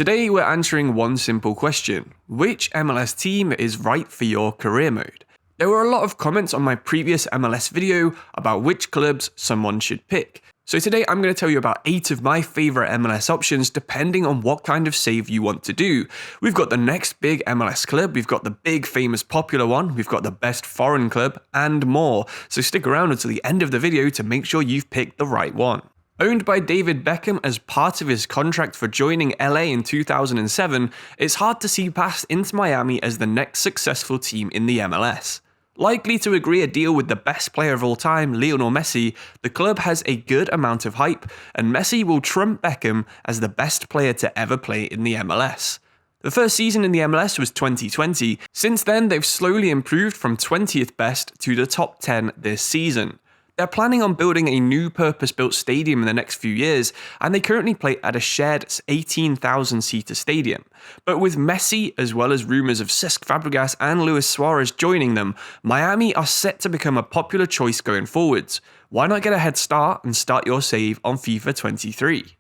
Today we're answering one simple question: which MLS team is right for your career mode? There were a lot of comments on my previous MLS video about which clubs someone should pick. So today I'm going to tell you about 8 of my favourite MLS options depending on what kind of save you want to do. We've got the next big MLS club, we've got the big famous popular one, we've got the best foreign club, and more. So stick around until the end of the video to make sure you've picked the right one. Owned by David Beckham as part of his contract for joining LA in 2007, it's hard to see past Inter Miami as the next successful team in the MLS. Likely to agree a deal with the best player of all time, Lionel Messi, the club has a good amount of hype, and Messi will trump Beckham as the best player to ever play in the MLS. The first season in the MLS was 2020. Since then, they've slowly improved from 20th best to the top 10 this season. They're planning on building a new purpose-built stadium in the next few years, and they currently play at a shared 18,000-seater stadium. But with Messi, as well as rumours of Cesc Fabregas and Luis Suarez joining them, Miami are set to become a popular choice going forwards. Why not get a head start and start your save on FIFA 23?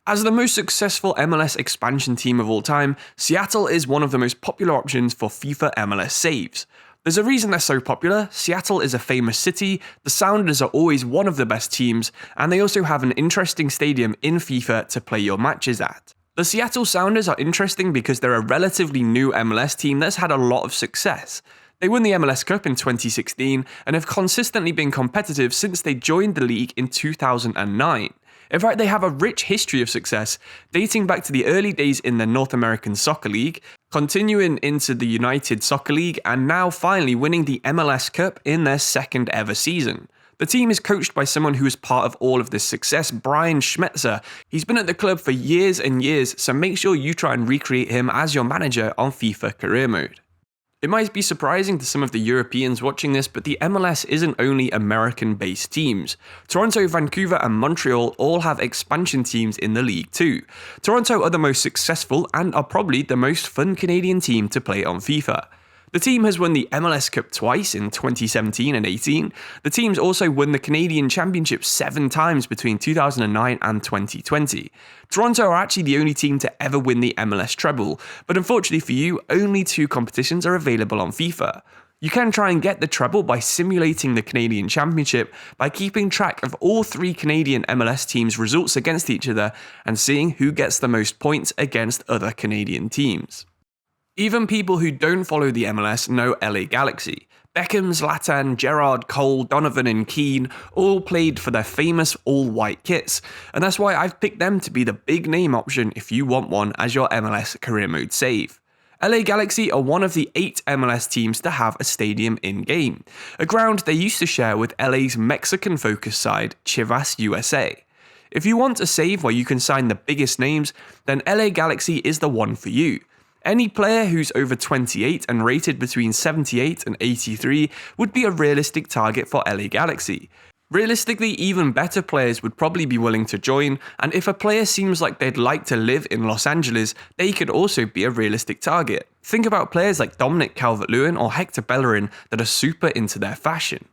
As the most successful MLS expansion team of all time, Seattle is one of the most popular options for FIFA MLS saves. There's a reason they're so popular. Seattle is a famous city, the Sounders are always one of the best teams, and they also have an interesting stadium in FIFA to play your matches at. The Seattle Sounders are interesting because they're a relatively new MLS team that's had a lot of success. They won the MLS Cup in 2016 and have consistently been competitive since they joined the league in 2009. In fact, they have a rich history of success, dating back to the early days in the North American Soccer League, continuing into the United Soccer League, and now finally winning the MLS Cup in their second ever season. The team is coached by someone who is part of all of this success, Brian Schmetzer. He's been at the club for years and years, so make sure you try and recreate him as your manager on FIFA Career Mode. It might be surprising to some of the Europeans watching this, but the MLS isn't only American-based teams. Toronto, Vancouver and Montreal all have expansion teams in the league too. Toronto are the most successful and are probably the most fun Canadian team to play on FIFA. The team has won the MLS Cup twice in 2017 and 18. The teams also won the Canadian Championship 7 times between 2009 and 2020. Toronto are actually the only team to ever win the MLS treble, but unfortunately for you, only 2 competitions are available on FIFA. You can try and get the treble by simulating the Canadian Championship by keeping track of all 3 Canadian MLS teams' results against each other and seeing who gets the most points against other Canadian teams. Even people who don't follow the MLS know LA Galaxy. Beckham, Zlatan, Gerrard, Cole, Donovan and Keane all played for their famous all-white kits, and that's why I've picked them to be the big name option if you want one as your MLS career mode save. LA Galaxy are one of the 8 MLS teams to have a stadium in-game, a ground they used to share with LA's Mexican-focused side, Chivas USA. If you want a save where you can sign the biggest names, then LA Galaxy is the one for you. Any player who's over 28 and rated between 78 and 83 would be a realistic target for LA Galaxy. Realistically, even better players would probably be willing to join, and if a player seems like they'd like to live in Los Angeles, they could also be a realistic target. Think about players like Dominic Calvert-Lewin or Hector Bellerin that are super into their fashion.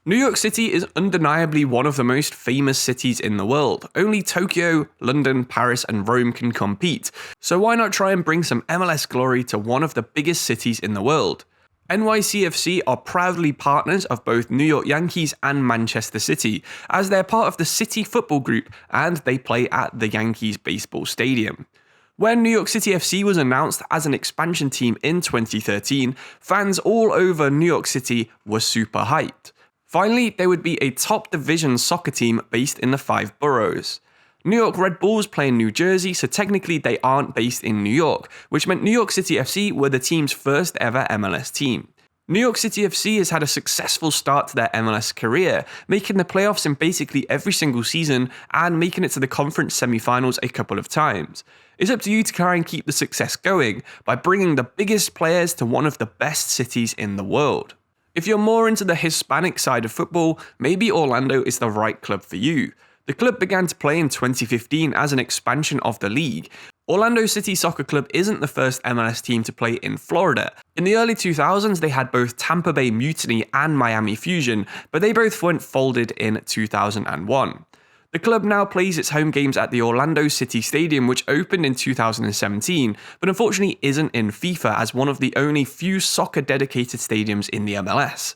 New York City is undeniably one of the most famous cities in the world. Only Tokyo, London, Paris and Rome can compete. So why not try and bring some MLS glory to one of the biggest cities in the world? NYCFC are proudly partners of both New York Yankees and Manchester City, as they're part of the City Football Group and they play at the Yankees baseball stadium. When New York City FC was announced as an expansion team in 2013, fans all over New York City were super hyped. Finally, they would be a top division soccer team based in the 5 boroughs. New York Red Bulls play in New Jersey, so technically they aren't based in New York, which meant New York City FC were the team's first ever MLS team. New York City FC has had a successful start to their MLS career, making the playoffs in basically every single season and making it to the conference semi-finals a couple of times. It's up to you to try and keep the success going by bringing the biggest players to one of the best cities in the world. If you're more into the Hispanic side of football, maybe Orlando is the right club for you. The club began to play in 2015 as an expansion of the league. Orlando City Soccer Club isn't the first MLS team to play in Florida. In the early 2000s, they had both Tampa Bay Mutiny and Miami Fusion, but they both went folded in 2001. The club now plays its home games at the Orlando City Stadium, which opened in 2017, but unfortunately isn't in FIFA as one of the only few soccer-dedicated stadiums in the MLS.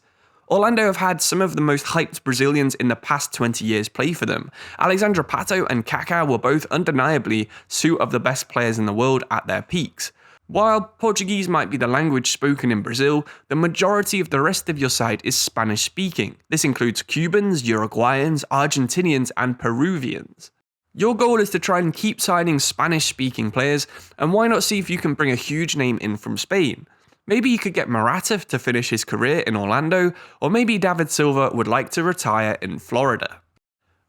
Orlando have had some of the most hyped Brazilians in the past 20 years play for them. Alexandre Pato and Kaká were both undeniably two of the best players in the world at their peaks. While Portuguese might be the language spoken in Brazil, the majority of the rest of your side is Spanish-speaking. This includes Cubans, Uruguayans, Argentinians, and Peruvians. Your goal is to try and keep signing Spanish-speaking players, and why not see if you can bring a huge name in from Spain? Maybe you could get Morata to finish his career in Orlando, or maybe David Silva would like to retire in Florida.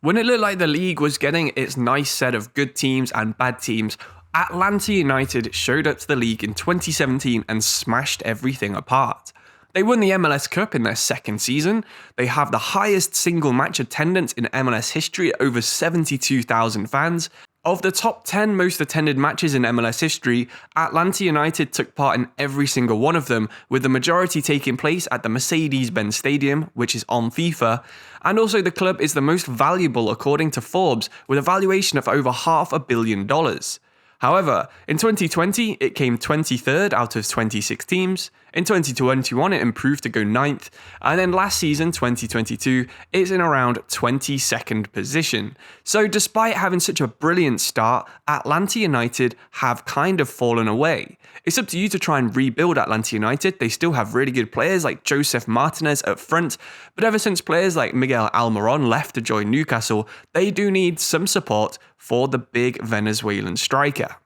When it looked like the league was getting its nice set of good teams and bad teams, Atlanta United showed up to the league in 2017 and smashed everything apart. They won the MLS Cup in their second season. They have the highest single match attendance in MLS history at over 72,000 fans. Of the top 10 most attended matches in MLS history, Atlanta United took part in every single one of them, with the majority taking place at the Mercedes-Benz Stadium, which is on FIFA, and also the club is the most valuable according to Forbes, with a valuation of over $500 million. However, in 2020, it came 23rd out of 26 teams, in 2021 it improved to go 9th, and then last season, 2022, it's in around 22nd position. So despite having such a brilliant start, Atlanta United have kind of fallen away. It's up to you to try and rebuild Atlanta United. They still have really good players like Joseph Martinez up front, but ever since players like Miguel Almiron left to join Newcastle, they do need some support for the big Venezuelan striker.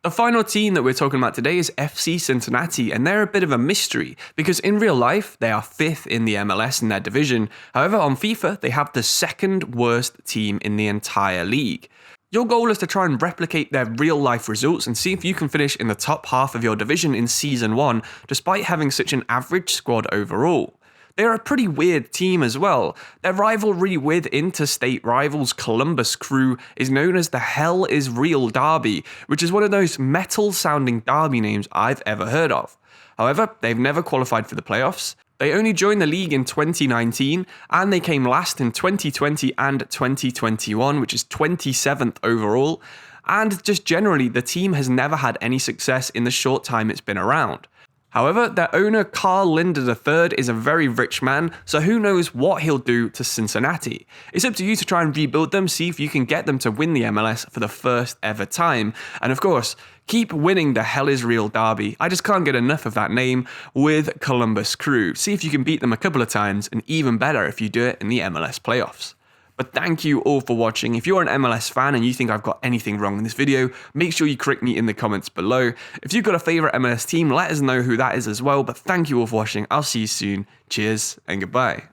The final team that we're talking about today is FC Cincinnati, and they're a bit of a mystery because in real life they are 5th in the MLS in their division. However, on FIFA they have the second worst team in the entire league. Your goal is to try and replicate their real life results and see if you can finish in the top half of your division in Season 1 despite having such an average squad overall. They're a pretty weird team as well. Their rivalry with interstate rivals Columbus Crew is known as the Hell is Real Derby, which is one of those metal-sounding derby names I've ever heard of. However, they've never qualified for the playoffs. They only joined the league in 2019, and they came last in 2020 and 2021, which is 27th overall. And just generally, the team has never had any success in the short time it's been around. However, their owner Carl Linde III is a very rich man, so who knows what he'll do to Cincinnati. It's up to you to try and rebuild them, see if you can get them to win the MLS for the first ever time. And of course, keep winning the Hell is Real Derby. I just can't get enough of that name with Columbus Crew. See if you can beat them a couple of times, and even better if you do it in the MLS playoffs. But thank you all for watching. If you're an MLS fan and you think I've got anything wrong in this video, make sure you correct me in the comments below. If you've got a favourite MLS team, let us know who that is as well. But thank you all for watching. I'll see you soon. Cheers and goodbye.